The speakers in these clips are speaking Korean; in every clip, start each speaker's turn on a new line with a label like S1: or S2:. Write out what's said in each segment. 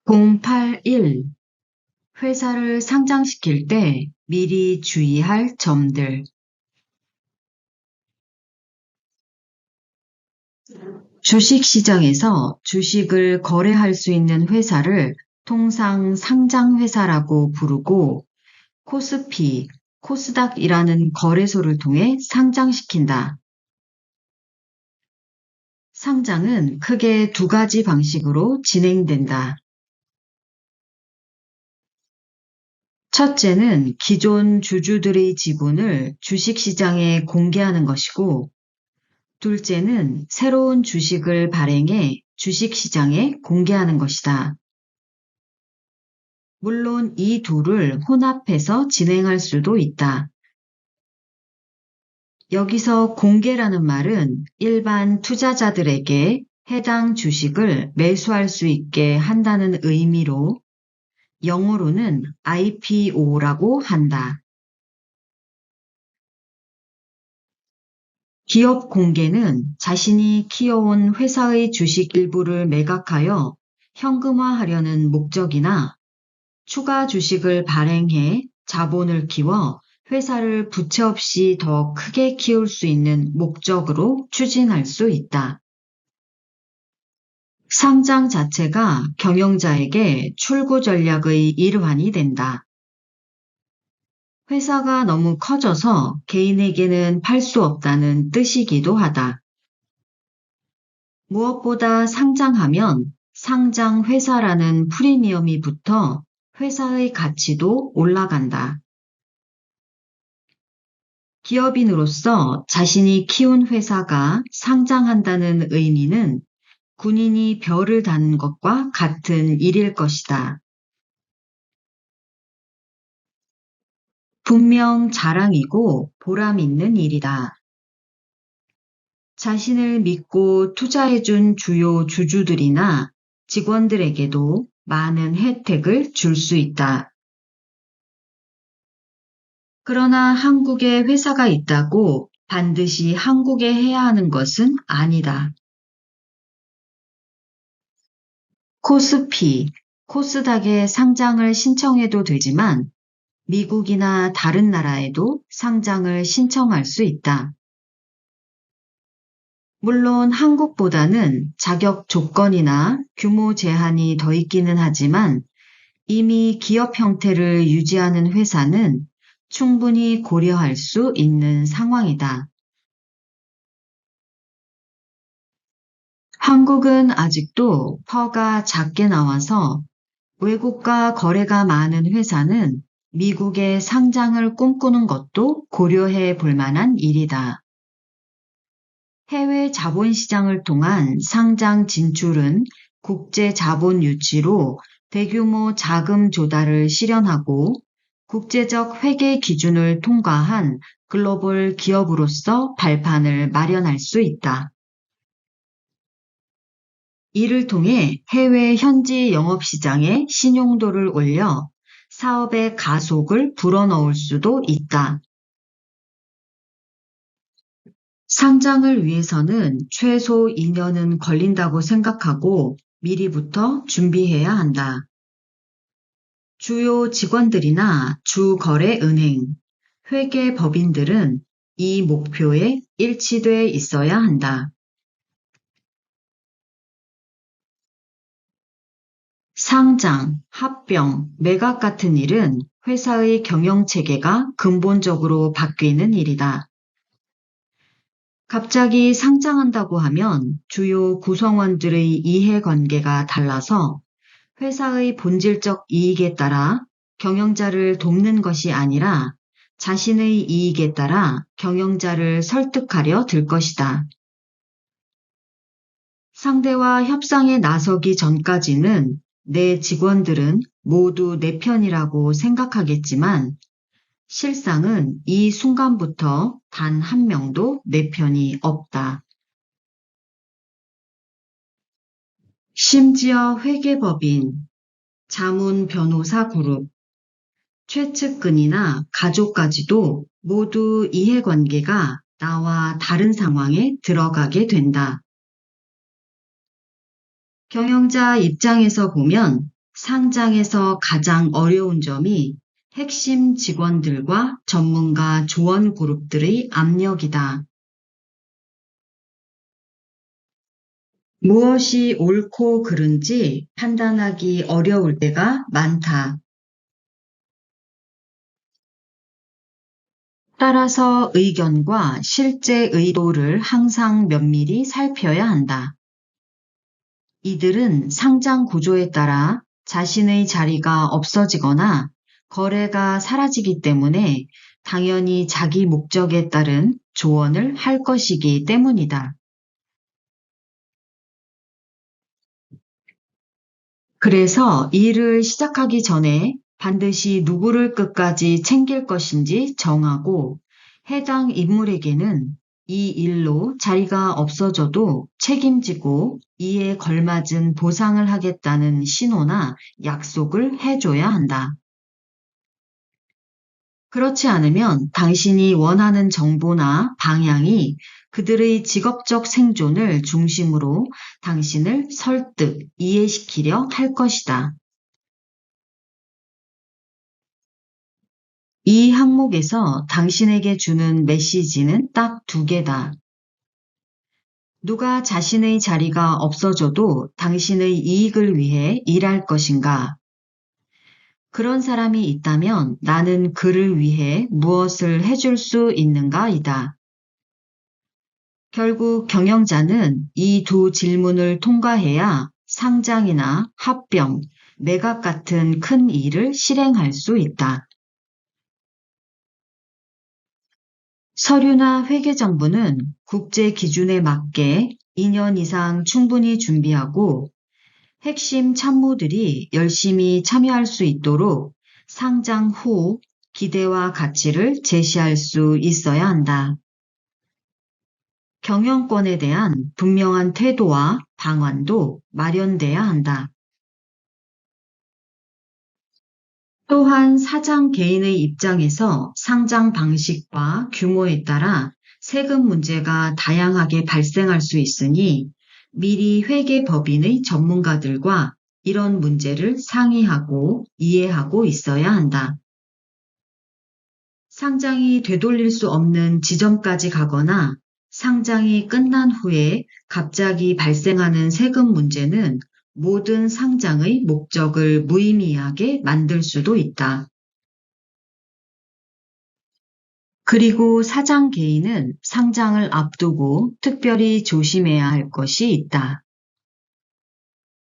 S1: 081. 회사를 상장시킬 때 미리 주의할 점들. 주식시장에서 주식을 거래할 수 있는 회사를 통상 상장회사라고 부르고 코스피, 코스닥이라는 거래소를 통해 상장시킨다. 상장은 크게 두 가지 방식으로 진행된다. 첫째는 기존 주주들의 지분을 주식시장에 공개하는 것이고, 둘째는 새로운 주식을 발행해 주식시장에 공개하는 것이다. 물론 이 둘을 혼합해서 진행할 수도 있다. 여기서 공개라는 말은 일반 투자자들에게 해당 주식을 매수할 수 있게 한다는 의미로 영어로는 IPO라고 한다. 기업 공개는 자신이 키워온 회사의 주식 일부를 매각하여 현금화하려는 목적이나 추가 주식을 발행해 자본을 키워 회사를 부채 없이 더 크게 키울 수 있는 목적으로 추진할 수 있다. 상장 자체가 경영자에게 출구 전략의 일환이 된다. 회사가 너무 커져서 개인에게는 팔 수 없다는 뜻이기도 하다. 무엇보다 상장하면 상장 회사라는 프리미엄이 붙어 회사의 가치도 올라간다. 기업인으로서 자신이 키운 회사가 상장한다는 의미는 군인이 별을 다는 것과 같은 일일 것이다. 분명 자랑이고 보람 있는 일이다. 자신을 믿고 투자해준 주요 주주들이나 직원들에게도 많은 혜택을 줄 수 있다. 그러나 한국에 회사가 있다고 반드시 한국에 해야 하는 것은 아니다. 코스피, 코스닥에 상장을 신청해도 되지만 미국이나 다른 나라에도 상장을 신청할 수 있다. 물론 한국보다는 자격 조건이나 규모 제한이 더 있기는 하지만 이미 기업 형태를 유지하는 회사는 충분히 고려할 수 있는 상황이다. 한국은 아직도 퍼가 작게 나와서 외국과 거래가 많은 회사는 미국에 상장을 꿈꾸는 것도 고려해 볼 만한 일이다. 해외 자본시장을 통한 상장 진출은 국제 자본 유치로 대규모 자금 조달을 실현하고 국제적 회계 기준을 통과한 글로벌 기업으로서 발판을 마련할 수 있다. 이를 통해 해외 현지 영업시장의 신용도를 올려 사업의 가속을 불어넣을 수도 있다. 상장을 위해서는 최소 2년은 걸린다고 생각하고 미리부터 준비해야 한다. 주요 직원들이나 주거래은행, 회계법인들은 이 목표에 일치돼 있어야 한다. 상장, 합병, 매각 같은 일은 회사의 경영체계가 근본적으로 바뀌는 일이다. 갑자기 상장한다고 하면 주요 구성원들의 이해관계가 달라서 회사의 본질적 이익에 따라 경영자를 돕는 것이 아니라 자신의 이익에 따라 경영자를 설득하려 들 것이다. 상대와 협상에 나서기 전까지는 내 직원들은 모두 내 편이라고 생각하겠지만 실상은 이 순간부터 단 한 명도 내 편이 없다. 심지어 회계법인, 자문 변호사 그룹, 최측근이나 가족까지도 모두 이해관계가 나와 다른 상황에 들어가게 된다. 경영자 입장에서 보면 상장에서 가장 어려운 점이 핵심 직원들과 전문가 조언 그룹들의 압력이다. 무엇이 옳고 그른지 판단하기 어려울 때가 많다. 따라서 의견과 실제 의도를 항상 면밀히 살펴야 한다. 이들은 상장 구조에 따라 자신의 자리가 없어지거나 거래가 사라지기 때문에 당연히 자기 목적에 따른 조언을 할 것이기 때문이다. 그래서 일을 시작하기 전에 반드시 누구를 끝까지 챙길 것인지 정하고 해당 인물에게는 이 일로 자리가 없어져도 책임지고 이에 걸맞은 보상을 하겠다는 신호나 약속을 해줘야 한다. 그렇지 않으면 당신이 원하는 정보나 방향이 그들의 직업적 생존을 중심으로 당신을 설득, 이해시키려 할 것이다. 이 항목에서 당신에게 주는 메시지는 딱 두 개다. 누가 자신의 자리가 없어져도 당신의 이익을 위해 일할 것인가? 그런 사람이 있다면 나는 그를 위해 무엇을 해줄 수 있는가이다. 결국 경영자는 이 두 질문을 통과해야 상장이나 합병, 매각 같은 큰 일을 실행할 수 있다. 서류나 회계정보는 국제 기준에 맞게 2년 이상 충분히 준비하고 핵심 참모들이 열심히 참여할 수 있도록 상장 후 기대와 가치를 제시할 수 있어야 한다. 경영권에 대한 분명한 태도와 방안도 마련돼야 한다. 또한 사장 개인의 입장에서 상장 방식과 규모에 따라 세금 문제가 다양하게 발생할 수 있으니 미리 회계법인의 전문가들과 이런 문제를 상의하고 이해하고 있어야 한다. 상장이 되돌릴 수 없는 지점까지 가거나 상장이 끝난 후에 갑자기 발생하는 세금 문제는 모든 상장의 목적을 무의미하게 만들 수도 있다. 그리고 사장 개인은 상장을 앞두고 특별히 조심해야 할 것이 있다.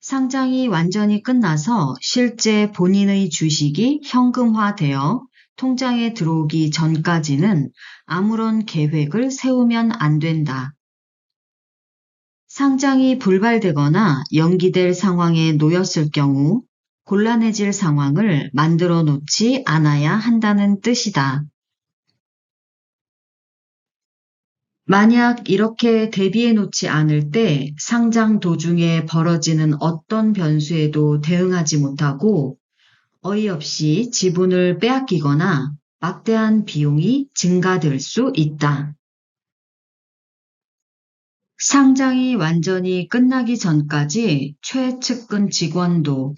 S1: 상장이 완전히 끝나서 실제 본인의 주식이 현금화되어 통장에 들어오기 전까지는 아무런 계획을 세우면 안 된다. 상장이 불발되거나 연기될 상황에 놓였을 경우 곤란해질 상황을 만들어 놓지 않아야 한다는 뜻이다. 만약 이렇게 대비해 놓지 않을 때 상장 도중에 벌어지는 어떤 변수에도 대응하지 못하고 어이없이 지분을 빼앗기거나 막대한 비용이 증가될 수 있다. 상장이 완전히 끝나기 전까지 최측근 직원도,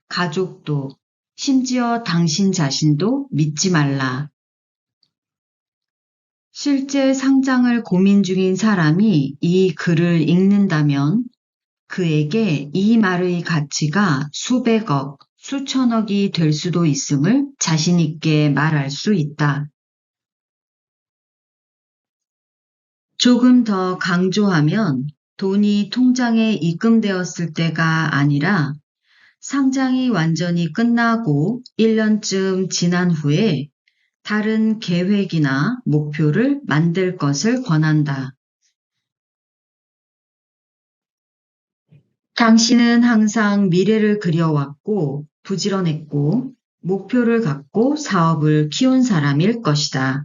S1: 가족도, 심지어 당신 자신도 믿지 말라. 실제 상장을 고민 중인 사람이 이 글을 읽는다면 그에게 이 말의 가치가 수백억, 수천억이 될 수도 있음을 자신 있게 말할 수 있다. 조금 더 강조하면 돈이 통장에 입금되었을 때가 아니라 상장이 완전히 끝나고 1년쯤 지난 후에 다른 계획이나 목표를 만들 것을 권한다. 당신은 항상 미래를 그려왔고 부지런했고 목표를 갖고 사업을 키운 사람일 것이다.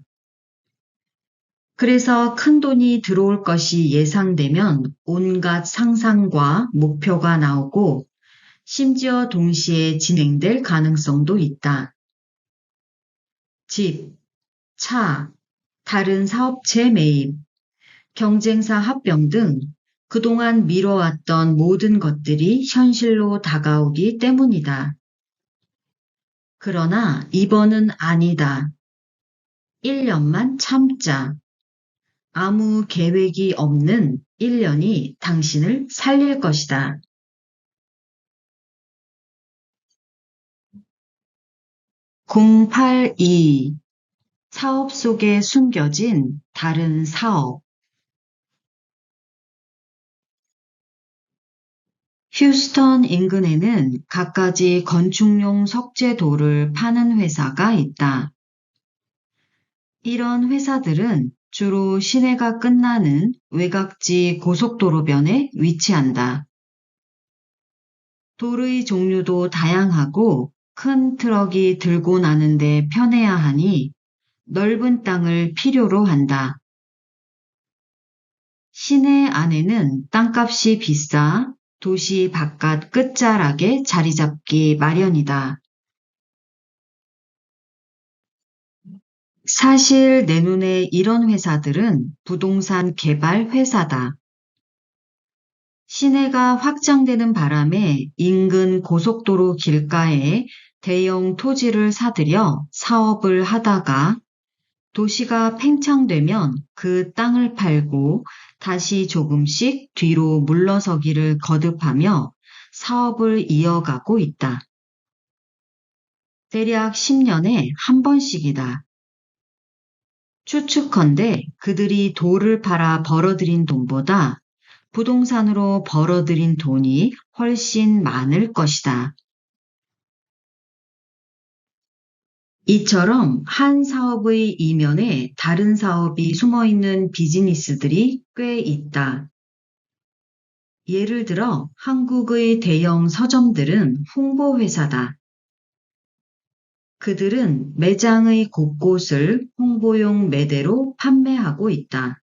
S1: 그래서 큰 돈이 들어올 것이 예상되면 온갖 상상과 목표가 나오고 심지어 동시에 진행될 가능성도 있다. 집, 차, 다른 사업체 매입, 경쟁사 합병 등 그동안 미뤄왔던 모든 것들이 현실로 다가오기 때문이다. 그러나 이번은 아니다. 1년만 참자. 아무 계획이 없는 1년이 당신을 살릴 것이다. 082. 사업 속에 숨겨진 다른 사업. 휴스턴 인근에는 갖가지 건축용 석재돌을 파는 회사가 있다. 이런 회사들은 주로 시내가 끝나는 외곽지 고속도로변에 위치한다. 돌의 종류도 다양하고 큰 트럭이 들고 나는데 편해야 하니 넓은 땅을 필요로 한다. 시내 안에는 땅값이 비싸 도시 바깥 끝자락에 자리 잡기 마련이다. 사실 내 눈에 이런 회사들은 부동산 개발 회사다. 시내가 확장되는 바람에 인근 고속도로 길가에 대형 토지를 사들여 사업을 하다가 도시가 팽창되면 그 땅을 팔고 다시 조금씩 뒤로 물러서기를 거듭하며 사업을 이어가고 있다. 대략 10년에 한 번씩이다. 추측컨대 그들이 돌을 팔아 벌어들인 돈보다 부동산으로 벌어들인 돈이 훨씬 많을 것이다. 이처럼 한 사업의 이면에 다른 사업이 숨어있는 비즈니스들이 꽤 있다. 예를 들어 한국의 대형 서점들은 홍보회사다. 그들은 매장의 곳곳을 홍보용 매대로 판매하고 있다.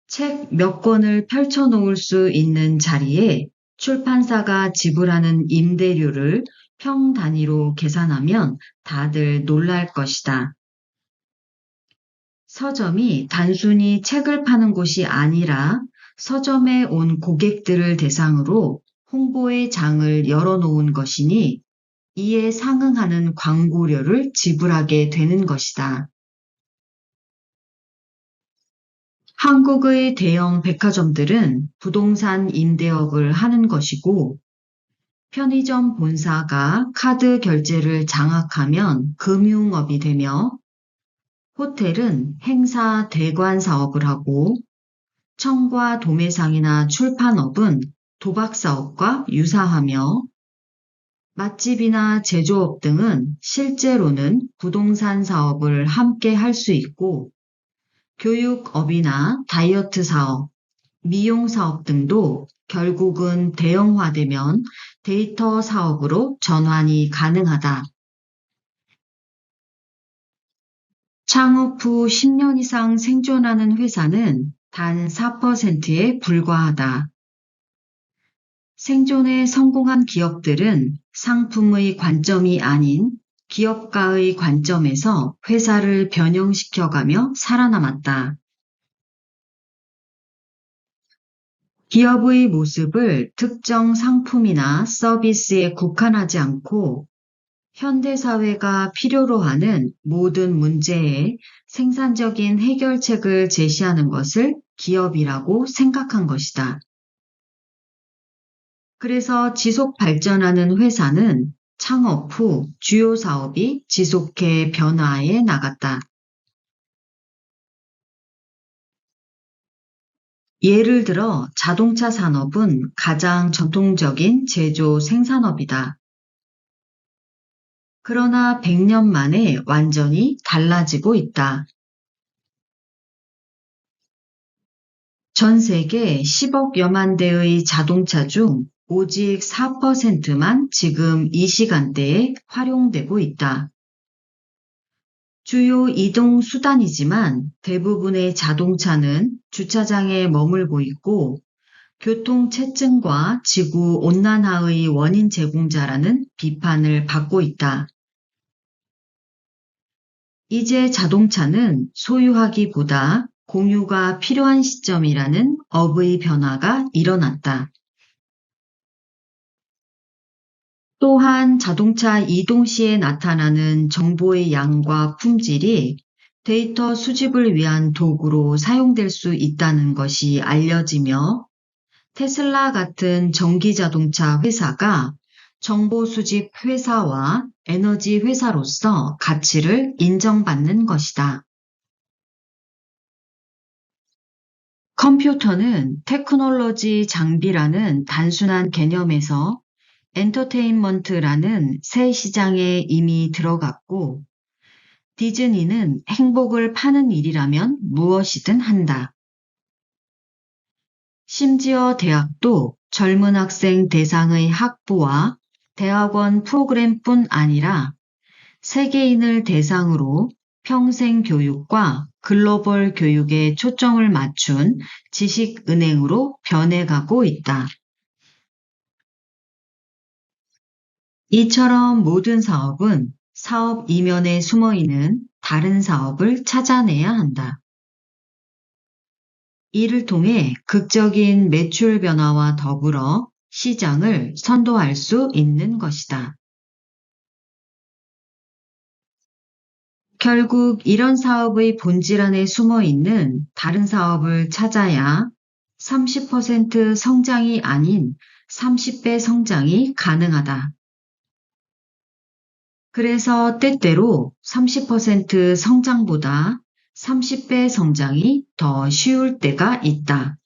S1: 책 몇 권을 펼쳐놓을 수 있는 자리에 출판사가 지불하는 임대료를 평 단위로 계산하면 다들 놀랄 것이다. 서점이 단순히 책을 파는 곳이 아니라 서점에 온 고객들을 대상으로 홍보의 장을 열어놓은 것이니 이에 상응하는 광고료를 지불하게 되는 것이다. 한국의 대형 백화점들은 부동산 임대업을 하는 것이고 편의점 본사가 카드 결제를 장악하면 금융업이 되며 호텔은 행사 대관 사업을 하고 청과 도매상이나 출판업은 도박 사업과 유사하며 맛집이나 제조업 등은 실제로는 부동산 사업을 함께 할 수 있고 교육업이나 다이어트 사업, 미용 사업 등도 결국은 대형화되면 데이터 사업으로 전환이 가능하다. 창업 후 10년 이상 생존하는 회사는 단 4%에 불과하다. 생존에 성공한 기업들은 상품의 관점이 아닌 기업가의 관점에서 회사를 변형시켜가며 살아남았다. 기업의 모습을 특정 상품이나 서비스에 국한하지 않고 현대사회가 필요로 하는 모든 문제에 생산적인 해결책을 제시하는 것을 기업이라고 생각한 것이다. 그래서 지속 발전하는 회사는 창업 후 주요 사업이 지속해 변화해 나갔다. 예를 들어 자동차 산업은 가장 전통적인 제조 생산업이다. 그러나 100년 만에 완전히 달라지고 있다. 전 세계 10억여만 대의 자동차 중 오직 4%만 지금 이 시간대에 활용되고 있다. 주요 이동 수단이지만 대부분의 자동차는 주차장에 머물고 있고 교통체증과 지구 온난화의 원인 제공자라는 비판을 받고 있다. 이제 자동차는 소유하기보다 공유가 필요한 시점이라는 업의 변화가 일어났다. 또한 자동차 이동 시에 나타나는 정보의 양과 품질이 데이터 수집을 위한 도구로 사용될 수 있다는 것이 알려지며 테슬라 같은 전기 자동차 회사가 정보 수집 회사와 에너지 회사로서 가치를 인정받는 것이다. 컴퓨터는 테크놀로지 장비라는 단순한 개념에서 엔터테인먼트라는 새 시장에 이미 들어갔고, 디즈니는 행복을 파는 일이라면 무엇이든 한다. 심지어 대학도 젊은 학생 대상의 학부와 대학원 프로그램뿐 아니라 세계인을 대상으로 평생 교육과 글로벌 교육에 초점을 맞춘 지식은행으로 변해가고 있다. 이처럼 모든 사업은 사업 이면에 숨어있는 다른 사업을 찾아내야 한다. 이를 통해 극적인 매출 변화와 더불어 시장을 선도할 수 있는 것이다. 결국 이런 사업의 본질 안에 숨어있는 다른 사업을 찾아야 30% 성장이 아닌 30배 성장이 가능하다. 그래서 때때로 30% 성장보다 30배 성장이 더 쉬울 때가 있다.